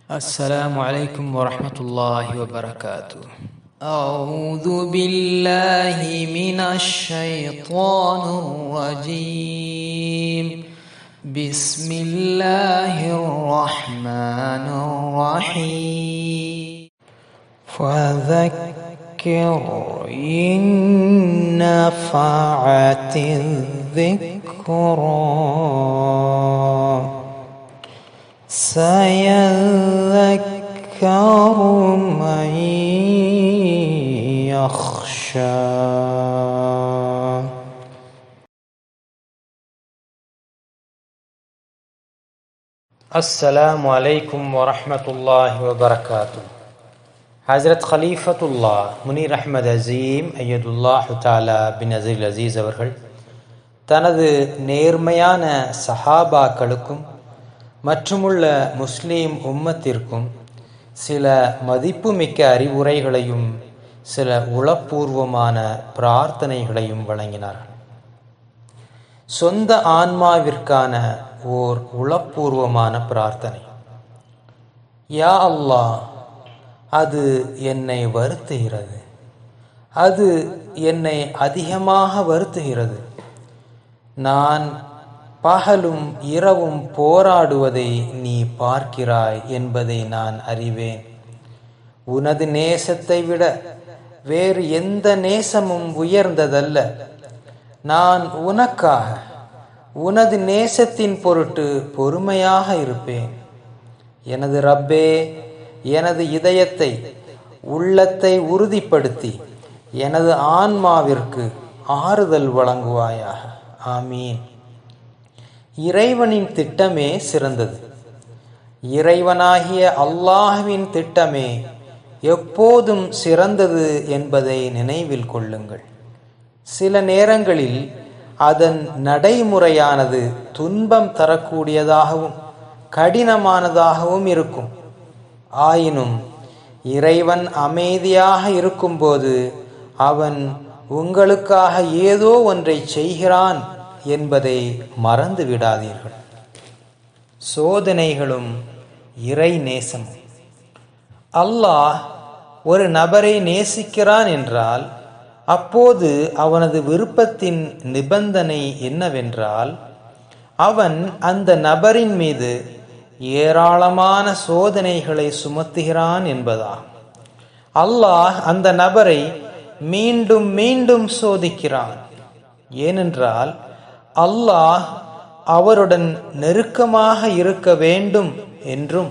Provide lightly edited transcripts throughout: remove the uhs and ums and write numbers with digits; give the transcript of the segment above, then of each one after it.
السلام عليكم ورحمة الله وبركاته. أعوذ بالله من الشيطان الرجيم. بسم الله الرحمن الرحيم. فذكر إن نفعت الذكرى سيذكر من يخشى. السلام عليكم ورحمة الله وبركاته. ஹஜ்ரத் ஹலீஃபத்துல்லா முனீர் அஹ்மத் அசீம் ஐயதுல்லாஹு தாலா பின் அசீல் அசீஸ் அவர்கள் தனது நேர்மையான சஹாபாக்களுக்கும் மற்றுமுள்ள முஸ்லீம் உம்மத்திற்கும் சில மதிப்புமிக்க அறிவுரைகளையும் சில உளப்பூர்வமான பிரார்த்தனைகளையும் வழங்கினார்கள். சொந்த ஆன்மாவிற்கான ஓர் உளப்பூர்வமான பிரார்த்தனை. யா அல்லாஹ், அது என்னை வருத்துகிறது, அது என்னை அதிகமாக வருத்துகிறது. நான் பகலும் இரவும் போராடுவதை நீ பார்க்கிறாய் என்பதை நான் அறிவேன். உனது நேசத்தை விட வேறு எந்த நேசமும் உயர்ந்ததல்ல. நான் உனக்காக உனது நேசத்தின் பொருட்டு பொறுமையாக இருப்பேன். எனது ரப்பே, எனது இதயத்தை உள்ளத்தை உறுதிப்படுத்தி எனது ஆன்மாவிற்கு ஆறுதல் வழங்குவாயாக. ஆமீன். இறைவனின் திட்டமே சிறந்தது. இறைவனாகிய அல்லாஹ்வின் திட்டமே எப்போதும் சிறந்தது என்பதை நினைவில் கொள்ளுங்கள். சில நேரங்களில் அதன் நடைமுறையானது துன்பம் தரக்கூடியதாகவும் கடினமானதாகவும் இருக்கும். ஆயினும் இறைவன் அமைதியாக இருக்கும்போது அவன் உங்களுக்காக ஏதோ ஒன்றை செய்கிறான் என்பதை மறந்து விடாதீர்கள். சோதனைகளும் இறை நேசமும். அல்லாஹ் ஒரு நபரை நேசிக்கிறான் என்றால் அப்போது அவனது விருப்பத்தின் நிபந்தனை என்னவென்றால் அவன் அந்த நபரின் மீது ஏராளமான சோதனைகளை சுமத்துகிறான் என்பதாகும். அல்லாஹ் அந்த நபரை மீண்டும் மீண்டும் சோதிக்கிறான். ஏனென்றால் அல்லாஹ் அவருடன் நெருக்கமாக இருக்க வேண்டும் என்றும்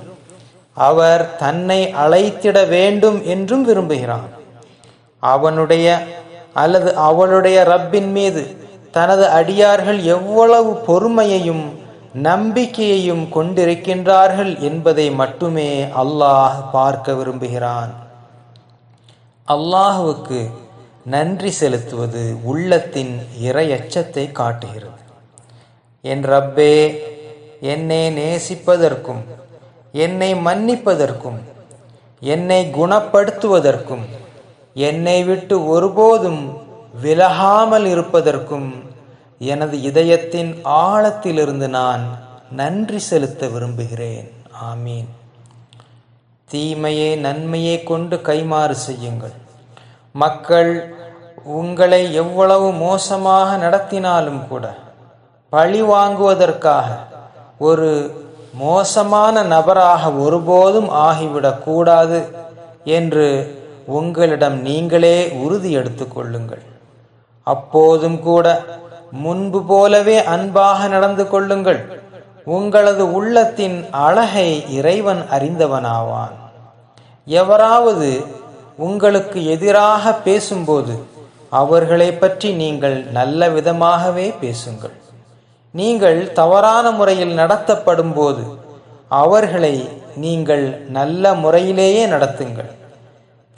அவர் தன்னை அழைத்திட வேண்டும் என்றும் விரும்புகிறான். அவனுடைய அல்லது அவளுடைய ரப்பின் மீது தனது அடியார்கள் எவ்வளவு பொறுமையையும் நம்பிக்கையையும் கொண்டிருக்கின்றார்கள் என்பதை மட்டுமே அல்லாஹ் பார்க்க விரும்புகிறான். அல்லாஹுவுக்கு நன்றி செலுத்துவது உள்ளத்தின் இறையச்சத்தை காட்டுகிறது. என் ரப்பே, என்னை நேசிப்பதற்கும் என்னை மன்னிப்பதற்கும் என்னை குணப்படுத்துவதற்கும் என்னை விட்டு ஒருபோதும் விலகாமல் இருப்பதற்கும் எனது இதயத்தின் ஆழத்திலிருந்து நான் நன்றி செலுத்த விரும்புகிறேன். ஆமீன். தீமையை நன்மையை கொண்டு கைமாறு செய்யுங்கள். மக்கள் உங்களை எவ்வளவு மோசமாக நடத்தினாலும் கூட பழி வாங்குவதற்காக ஒரு மோசமான நபராக ஒருபோதும் ஆகிவிடக் கூடாது என்று உங்களிடம் நீங்களே உறுதி எடுத்துக் கொள்ளுங்கள். அப்போதும் கூட முன்பு போலவே அன்பாக நடந்து கொள்ளுங்கள். உங்களது உள்ளத்தின் அழகை இறைவன் அறிந்தவனாவான். எவராவது உங்களுக்கு எதிராக பேசும்போது அவர்களை பற்றி நீங்கள் நல்ல விதமாகவே பேசுங்கள். நீங்கள் தவறான முறையில் நடத்தப்படும் போது அவர்களை நீங்கள் நல்ல முறையிலேயே நடத்துங்கள்.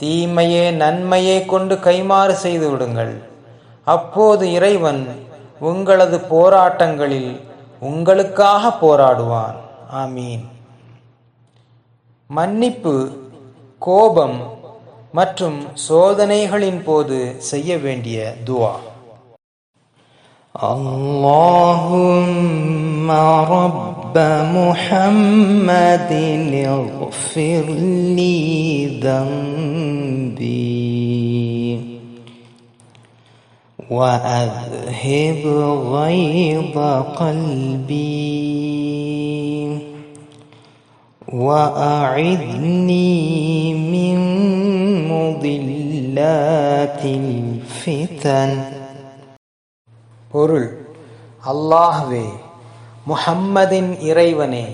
தீமையே நன்மையை கொண்டு கைமாறு செய்து விடுங்கள். அப்போது இறைவன் உங்களது போராட்டங்களில் உங்களுக்காக போராடுவான். ஆமீன். மன்னிப்பு, கோபம் மற்றும் சோதனைகளின் போது செய்ய வேண்டிய துஆ. اللهم رب محمد اغفر لي ذنبي وأذهب غيظ قلبي وأعذني من مضلات الفتن. பொருள்: அல்லாஹ்வே, முஹம்மதின் இறைவனே,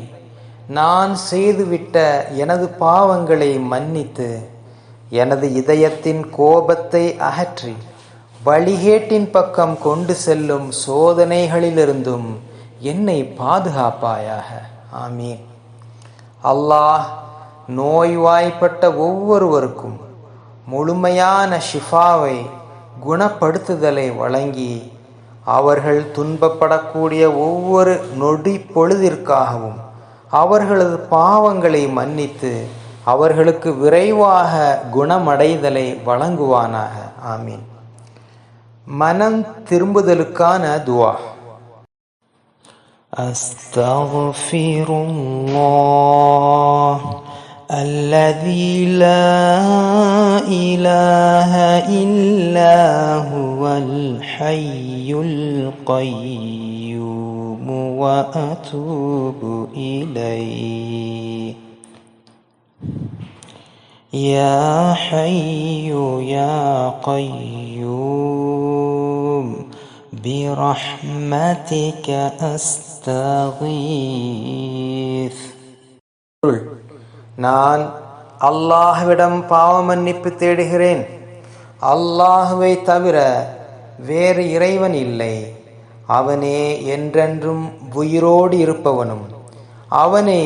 நான் செய்துவிட்ட எனது பாவங்களை மன்னித்து எனது இதயத்தின் கோபத்தை அகற்றி வழிகேட்டின் பக்கம் கொண்டு செல்லும் சோதனைகளிலிருந்தும் என்னை பாதுகாப்பாயாக. ஆமீன். அல்லாஹ் நோய்வாய்ப்பட்ட ஒவ்வொருவருக்கும் முழுமையான ஷிஃபாவை, குணப்படுத்துதலை வழங்கி அவர்கள் துன்பப்படக்கூடிய ஒவ்வொரு நொடி பொழுதிற்காகவும் அவர்களது பாவங்களை மன்னித்து அவர்களுக்கு விரைவாக குணமடைதலை வழங்குவானாக. ஆமீன். மனம் திரும்புதலுக்கான துவா. அஸ்தக்ஃபிருல்லாஹ் الذي لا إله إلا هو الحي القيوم وأتوب إليه. يا حي يا قيوم برحمتك أستغيث. நான் அல்லாஹ்விடம் பாவ மன்னிப்பு தேடுகிறேன். அல்லாஹ்வை தவிர வேறு இறைவன் இல்லை. அவனே என்றென்றும் உயிரோடு இருப்பவனும் அவனே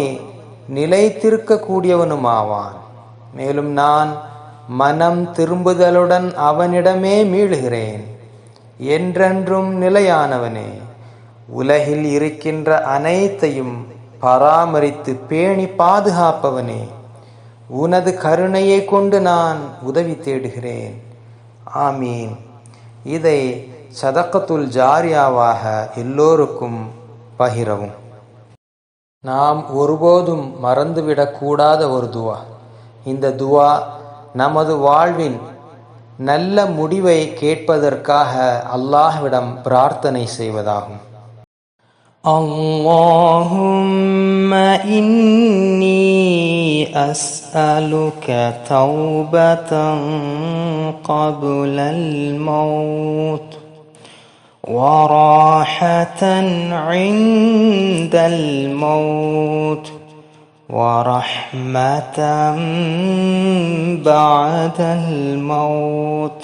நிலைத்திருக்கக்கூடியவனுமாவான். மேலும் நான் மனம் திரும்புதலுடன் அவனிடமே மீளுகிறேன். என்றென்றும் நிலையானவனே, உலகில் இருக்கின்ற அனைத்தையும் பராமரித்து பேணி பாதுகாப்பவனே, உனது கருணையை கொண்டு நான் உதவி தேடுகிறேன். ஆமீன். இதை சதக்கத்துல் ஜாரியாவாக எல்லோருக்கும் பகிரவும். நாம் ஒருபோதும் மறந்துவிடக்கூடாத ஒரு துவா. இந்த துவா நமது வாழ்வின் நல்ல முடிவை கேட்பதற்காக அல்லாஹ்விடம் பிரார்த்தனை செய்வதாகும். اللهم إني أسألك توبة قبل الموت وراحة عند الموت ورحمة بعد الموت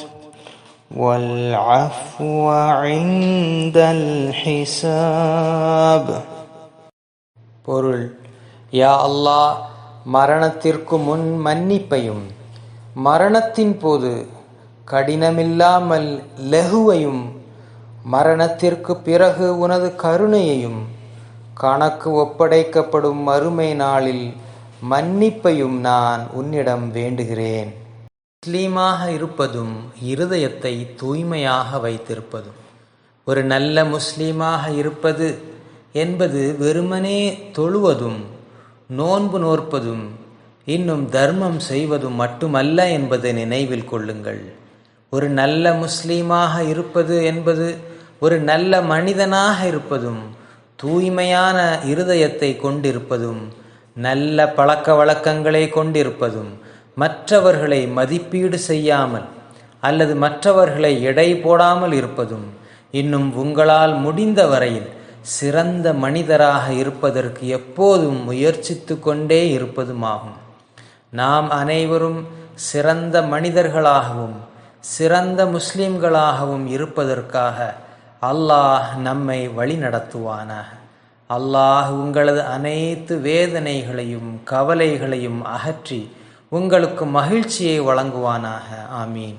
والعفو عند الحساب. பொருள்: யா அல்லாஹ், மரணத்திற்கு முன் மன்னிப்பையும் மரணத்தின் போது கடினமில்லாமல் லகுவையும் மரணத்திற்கு பிறகு உனது கருணையையும் கணக்கு ஒப்படைக்கப்படும் மறுமை நாளில் மன்னிப்பையும் நான் உன்னிடம் வேண்டுகிறேன். முஸ்லீமாக இருப்பதும் இருதயத்தை தூய்மையாக வைத்திருப்பதும். ஒரு நல்ல முஸ்லீமாக இருப்பது என்பது வெறுமனே தொழுவதும் நோன்பு நோற்பதும் இன்னும் தர்மம் செய்வதும் மட்டுமல்ல என்பதை நினைவில் கொள்ளுங்கள். ஒரு நல்ல முஸ்லீமாக இருப்பது என்பது ஒரு நல்ல மனிதனாக இருப்பதும் தூய்மையான இருதயத்தை கொண்டிருப்பதும் நல்ல பழக்க வழக்கங்களை கொண்டிருப்பதும் மற்றவர்களை மதிப்பீடு செய்யாமல் அல்லது மற்றவர்களை எடை போடாமல் இருப்பதும் இன்னும் உங்களால் முடிந்த வரையில் சிறந்த மனிதராக இருப்பதற்கு எப்போதும் முயற்சித்து கொண்டே இருப்பதுமாகும். நாம் அனைவரும் சிறந்த மனிதர்களாகவும் சிறந்த முஸ்லிம்களாகவும் இருப்பதற்காக அல்லாஹ் நம்மை வழி நடத்துவானாக. அல்லாஹ் உங்களது அனைத்து வேதனைகளையும் கவலைகளையும் அகற்றி உங்களுக்கு மகிழ்ச்சியை வழங்குவானாக. ஆமீன்.